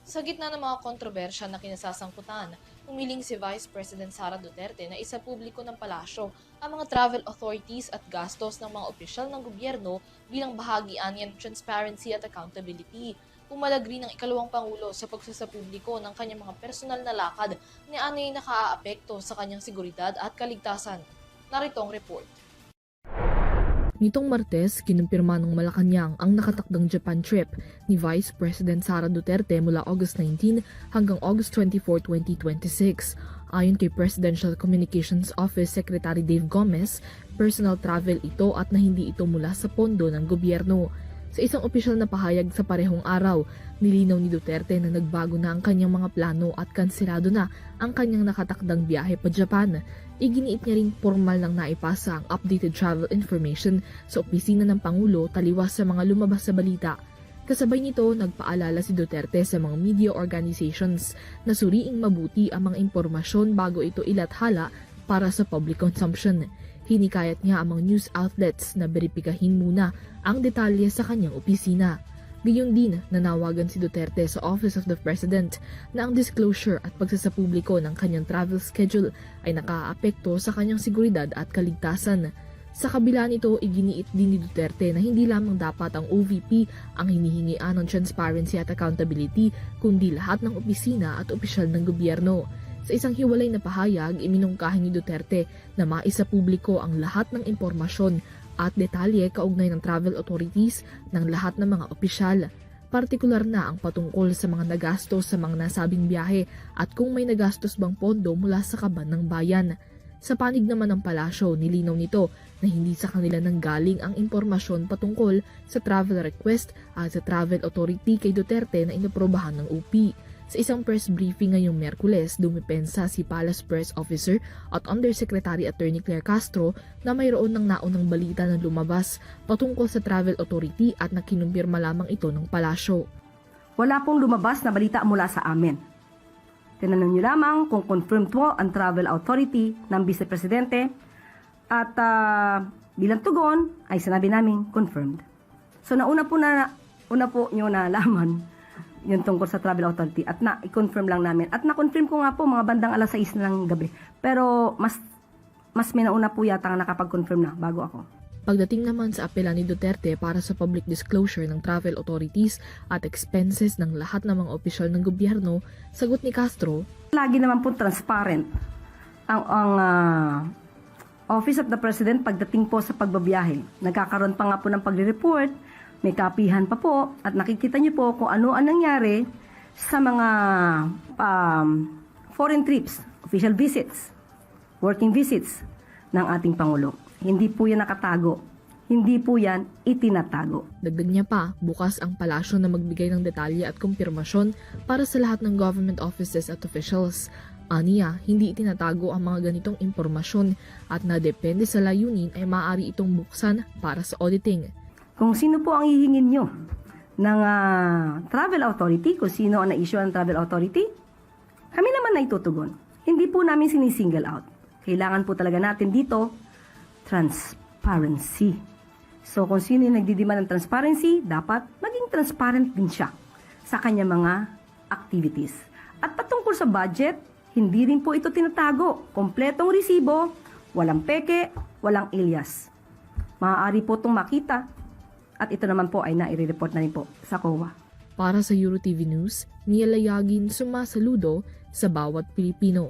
Sa gitna ng mga kontrobersya na kinasasangkutan, humiling si Vice President Sara Duterte na isapubliko ng palasyo ang mga travel authorities at gastos ng mga opisyal ng gobyerno bilang bahagi ng transparency at accountability. Pumalag rin ang ikalawang pangulo sa pagsasapubliko ng kanyang mga personal na lakad na anay nakaaapekto sa kanyang seguridad at kaligtasan. Narito ang report. Nitong Martes, kinumpirma ng Malacanang ang nakatakdang Japan trip ni Vice President Sara Duterte mula August 19 hanggang August 24, 2026. Ayon kay Presidential Communications Office Secretary Dave Gomez, personal travel ito at na hindi ito mula sa pondo ng gobyerno. Sa isang opisyal na pahayag sa parehong araw, nilinaw ni Duterte na nagbago na ang kanyang mga plano at kanselado na ang kanyang nakatakdang biyahe pa Japan. Iginiit niya ring formal nang naipasa ang updated travel information sa opisina ng Pangulo taliwas sa mga lumabas sa balita. Kasabay nito, nagpaalala si Duterte sa mga media organizations na suriing mabuti ang mga impormasyon bago ito ilathala para sa public consumption. Hinikayat niya ang mga news outlets na beripikahin muna ang detalye sa kanyang opisina. Gayon din, nanawagan si Duterte sa Office of the President na ang disclosure at pagsasapubliko ng kanyang travel schedule ay nakaaapekto sa kanyang seguridad at kaligtasan. Sa kabila nito, iginiit din ni Duterte na hindi lamang dapat ang OVP ang hinihingian ng transparency at accountability, kundi lahat ng opisina at opisyal ng gobyerno. Sa isang hiwalay na pahayag, iminungkahin ni Duterte na maisapubliko ang lahat ng impormasyon at detalye kaugnay ng travel authorities ng lahat ng mga opisyal. Partikular na ang patungkol sa mga nagastos sa mga nasabing biyahe at kung may nagastos bang pondo mula sa kaban ng bayan. Sa panig naman ng palasyo, nilinaw nito na hindi sa kanila nanggaling ang impormasyon patungkol sa travel request at sa travel authority kay Duterte na inaprobahan ng UP. Sa isang press briefing ngayong Miyerkules, dumipensa si Palace Press Officer at Undersecretary Attorney Claire Castro na mayroon ng naunang balita na lumabas patungkol sa Travel Authority at nakinumpirma lamang ito ng palasyo. Wala pong lumabas na balita mula sa amin. Tinanong niyo lamang kung confirmed po ang Travel Authority ng Vice Presidente at bilang tugon ay sinabi namin confirmed. So una po niyo na laman yung tungkol sa Travel Authority at i-confirm lang namin. At na-confirm ko nga po mga bandang alas 6 ng gabi. Pero mas may nauna po yata ang nakapag-confirm na bago ako. Pagdating naman sa apela ni Duterte para sa public disclosure ng travel authorities at expenses ng lahat ng mga opisyal ng gobyerno, sagot ni Castro, lagi naman po transparent ang Office of the President pagdating po sa pagbabiyahe. Nagkakaroon pa nga po ng pagre-report, may kapihan pa po at nakikita niyo po kung ano ang nangyari sa mga foreign trips, official visits, working visits ng ating Pangulo. Hindi po yan nakatago. Hindi po yan itinatago. Dagdag niya pa, bukas ang palasyo na magbigay ng detalye at kumpirmasyon para sa lahat ng government offices at officials. Aniya, hindi itinatago ang mga ganitong impormasyon at na depende sa layunin ay maaari itong buksan para sa auditing. Kung sino po ang hihingin nyo ng travel authority, kung sino ang na-issue ng travel authority, kami naman na itutugon. Hindi po namin sinisingle out. Kailangan po talaga natin dito transparency. So kung sino yung nagdidemand ng transparency, dapat maging transparent din siya sa kanyang mga activities. At patungkol sa budget, hindi rin po ito tinatago. Kompletong resibo, walang peke, walang alias. Maaari po itong makita. At ito naman po ay nai-report na rin po sa COA. Para sa EuroTV News, niyalayagin sumasaludo sa bawat Pilipino.